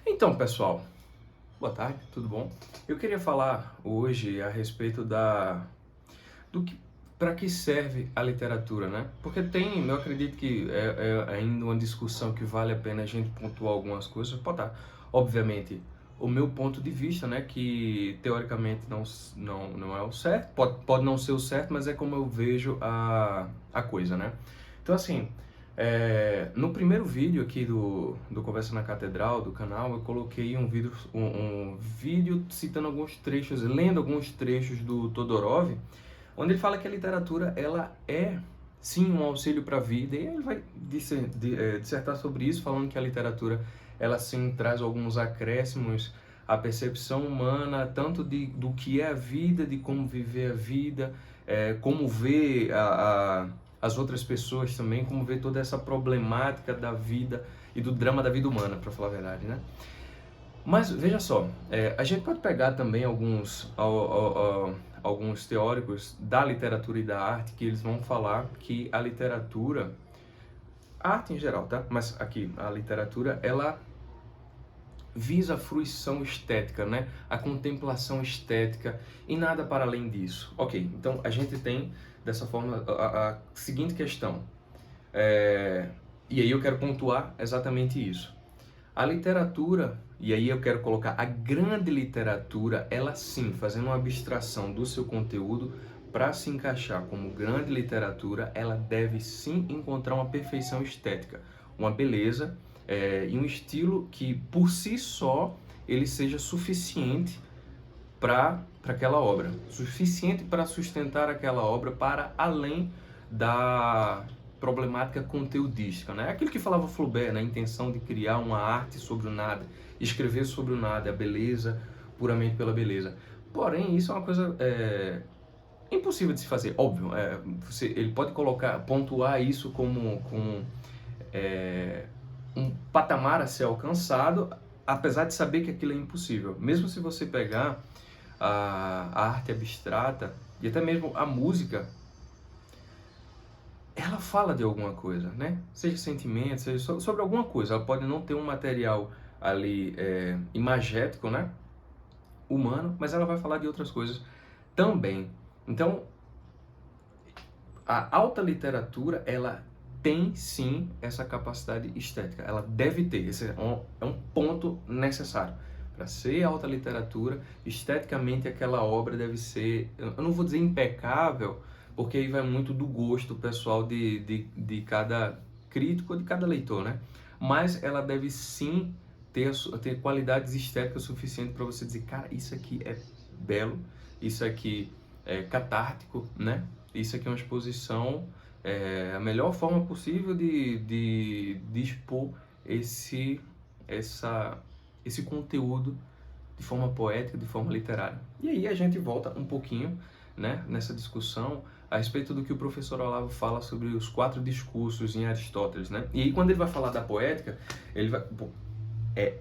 Então, pessoal, boa tarde, tudo bom? Eu queria falar hoje a respeito do que para que serve a literatura, né? Porque eu acredito que é ainda uma discussão que vale a pena a gente pontuar algumas coisas. Pode estar, obviamente, o meu ponto de vista, né? Que teoricamente não é o certo, pode não ser o certo, mas é como eu vejo a coisa, né? Então, assim, no primeiro vídeo aqui do Conversa na Catedral, do canal, eu coloquei um vídeo citando alguns trechos, lendo alguns trechos do Todorov, onde ele fala que a literatura ela é sim um auxílio para a vida, e ele vai dissertar sobre isso, falando que a literatura ela sim traz alguns acréscimos à percepção humana, tanto do que é a vida, de como viver a vida, como ver as outras pessoas também, como ver toda essa problemática da vida e do drama da vida humana, para falar a verdade, né? Mas veja só, a gente pode pegar também alguns teóricos da literatura e da arte que eles vão falar que a literatura, a arte em geral, tá? Mas aqui, a literatura, ela visa a fruição estética, né? A contemplação estética e nada para além disso. Ok, então a gente tem dessa forma a seguinte questão, é, e aí eu quero pontuar exatamente isso. A literatura, e aí eu quero colocar a grande literatura, ela sim, fazendo uma abstração do seu conteúdo, para se encaixar como grande literatura, ela deve sim encontrar uma perfeição estética, uma beleza e um estilo que por si só ele seja suficiente para aquela obra, suficiente para sustentar aquela obra para além da problemática conteudística, né? Aquilo que falava Flaubert, né? A intenção de criar uma arte sobre o nada, escrever sobre o nada, a beleza puramente pela beleza. Porém, isso é uma coisa impossível de se fazer, óbvio. Ele pode pontuar isso como um patamar a ser alcançado, apesar de saber que aquilo é impossível. Mesmo se você pegar a arte abstrata e até mesmo a música, ela fala de alguma coisa, né? Seja sentimento, seja sobre alguma coisa. Ela pode não ter um material ali imagético, né? Humano, mas ela vai falar de outras coisas também. Então, a alta literatura, ela tem sim essa capacidade estética. Ela deve ter. Esse é um ponto necessário. Para ser alta literatura, esteticamente aquela obra deve ser, eu não vou dizer impecável, porque aí vai muito do gosto pessoal de cada crítico, de cada leitor, né? Mas ela deve sim ter qualidades estéticas suficientes para você dizer, cara, isso aqui é belo, isso aqui é catártico, né? Isso aqui é uma exposição, a melhor forma possível de expor esse conteúdo de forma poética, de forma literária. E aí a gente volta um pouquinho, né, nessa discussão a respeito do que o professor Olavo fala sobre os 4 discursos em Aristóteles, né? E aí quando ele vai falar da poética, ele vai...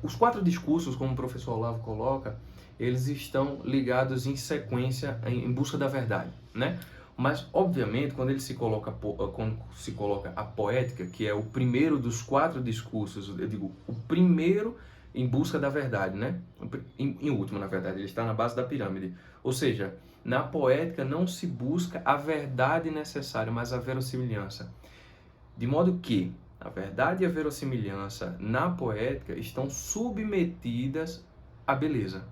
os 4 discursos, como o professor Olavo coloca, eles estão ligados em sequência em busca da verdade, né? Mas, obviamente, quando se coloca a poética, que é o primeiro dos 4 discursos, eu digo, o primeiro em busca da verdade, né? Em último, na verdade, ele está na base da pirâmide. Ou seja, na poética não se busca a verdade necessária, mas a verossimilhança. De modo que a verdade e a verossimilhança na poética estão submetidas à beleza.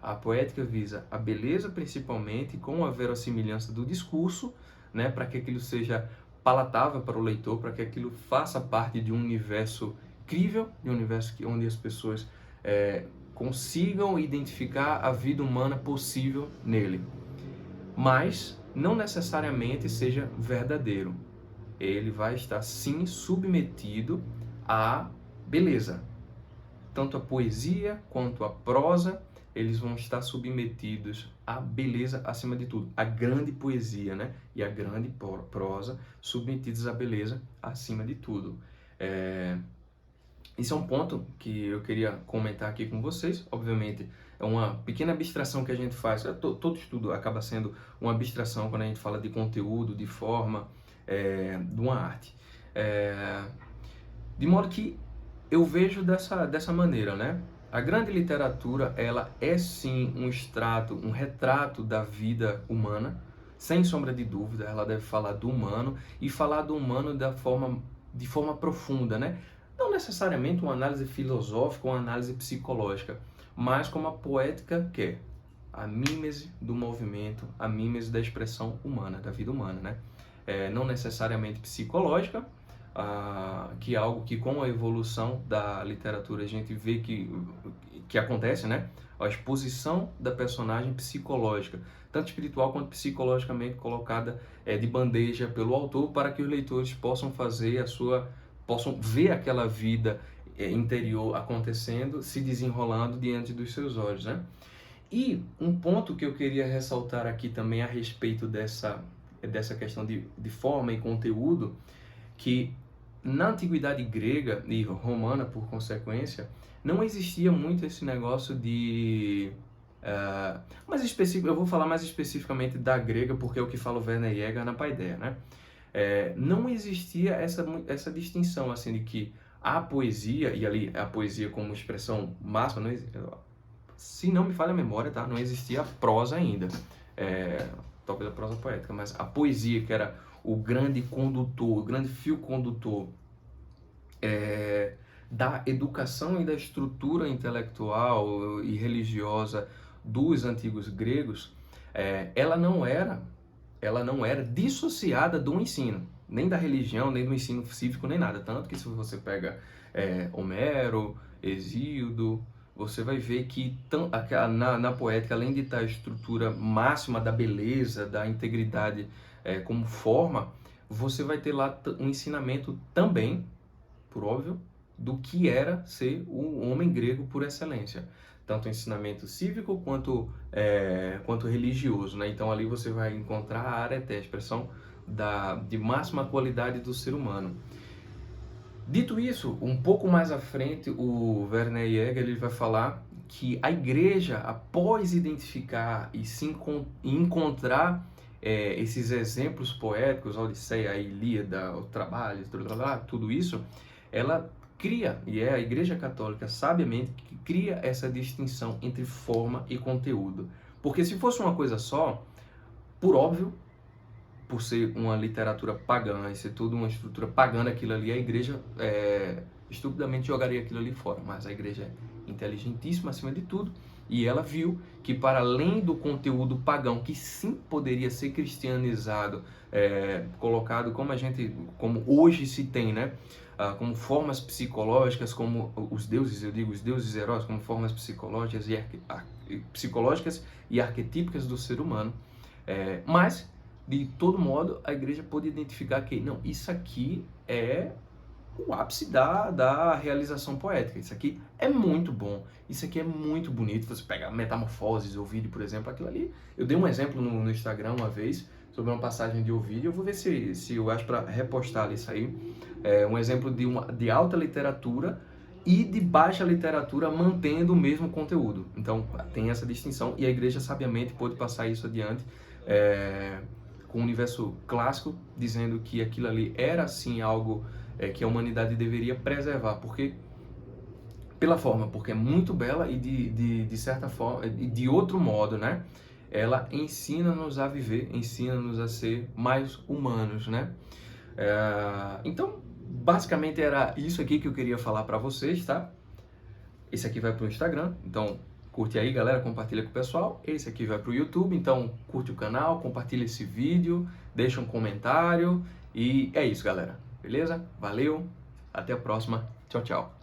A poética visa a beleza principalmente com a verossimilhança do discurso, né, para que aquilo seja palatável para o leitor, para que aquilo faça parte de um universo crível, de um universo onde as pessoas consigam identificar a vida humana possível nele. Mas não necessariamente seja verdadeiro. Ele vai estar sim submetido à beleza. Tanto a poesia quanto a prosa, eles vão estar submetidos à beleza acima de tudo. A grande poesia, né? E a grande prosa submetidos à beleza acima de tudo. Isso é um ponto que eu queria comentar aqui com vocês. Obviamente, é uma pequena abstração que a gente faz. Todo estudo acaba sendo uma abstração quando a gente fala de conteúdo, de forma, de uma arte. De modo que eu vejo dessa maneira, né? A grande literatura, ela é sim um extrato, um retrato da vida humana, sem sombra de dúvida. Ela deve falar do humano e falar do humano de forma profunda, né? Não necessariamente uma análise filosófica ou uma análise psicológica, mas como a poética quer. A mímese do movimento, a mímese da expressão humana, da vida humana, né? Não necessariamente psicológica, que é algo que com a evolução da literatura a gente vê que acontece, né? A exposição da personagem psicológica, tanto espiritual quanto psicologicamente colocada de bandeja pelo autor, para que os leitores possam possam ver aquela vida interior acontecendo, se desenrolando diante dos seus olhos, né? E um ponto que eu queria ressaltar aqui também a respeito dessa questão de forma e conteúdo, que na antiguidade grega e romana, por consequência, não existia muito esse negócio de... eu vou falar mais especificamente da grega, porque é o que fala o Werner Jäger na Paideia, né? Não existia essa distinção, assim, de que a poesia, e ali a poesia como expressão máxima, se não me falha a memória, tá? Não existia a prosa ainda, talvez a prosa poética, mas a poesia, que era o grande condutor, o grande fio condutor da educação e da estrutura intelectual e religiosa dos antigos gregos, ela não era dissociada do ensino, nem da religião, nem do ensino cívico, nem nada. Tanto que se você pega Homero, Hesíodo, você vai ver que na poética, além de estar a estrutura máxima da beleza, da integridade como forma, você vai ter lá um ensinamento também, por óbvio, do que era ser o homem grego por excelência. Tanto o ensinamento cívico quanto religioso, né? Então ali você vai encontrar a arete, a expressão de máxima qualidade do ser humano. Dito isso, um pouco mais à frente, o Werner Jäger ele vai falar que a igreja, após identificar e encontrar esses exemplos poéticos, a Odisseia, a Ilíada, o trabalho, tudo isso, ela cria, e é a Igreja Católica sabiamente que cria essa distinção entre forma e conteúdo. Porque se fosse uma coisa só, por óbvio, por ser uma literatura pagã e ser toda uma estrutura pagã aquilo ali, a igreja estupidamente jogaria aquilo ali fora. Mas a igreja é inteligentíssima acima de tudo, e ela viu que para além do conteúdo pagão, que sim poderia ser cristianizado, colocado como hoje se tem, né? Como formas psicológicas, como os deuses, os deuses heróis, como formas psicológicas e arquetípicas do ser humano. Mas de todo modo, a igreja pôde identificar que, não, isso aqui é o ápice da realização poética. Isso aqui é muito bom, isso aqui é muito bonito. Você pega Metamorfoses, Ovídio, por exemplo, aquilo ali. Eu dei um exemplo no Instagram uma vez, sobre uma passagem de Ovídio. Eu vou ver se eu acho para repostar isso aí. Um exemplo de alta literatura e de baixa literatura mantendo o mesmo conteúdo. Então, tem essa distinção, e a igreja sabiamente pôde passar isso adiante, com o universo clássico, dizendo que aquilo ali era sim algo que a humanidade deveria preservar, porque é muito bela e de certa forma, e de outro modo, né? Ela ensina-nos a viver, ensina-nos a ser mais humanos, né? Então, basicamente era isso aqui que eu queria falar para vocês, tá? Esse aqui vai para o Instagram, então curte aí, galera, compartilha com o pessoal. Esse aqui vai para o YouTube, então curte o canal, compartilha esse vídeo, deixa um comentário. E é isso, galera. Beleza? Valeu, até a próxima. Tchau, tchau.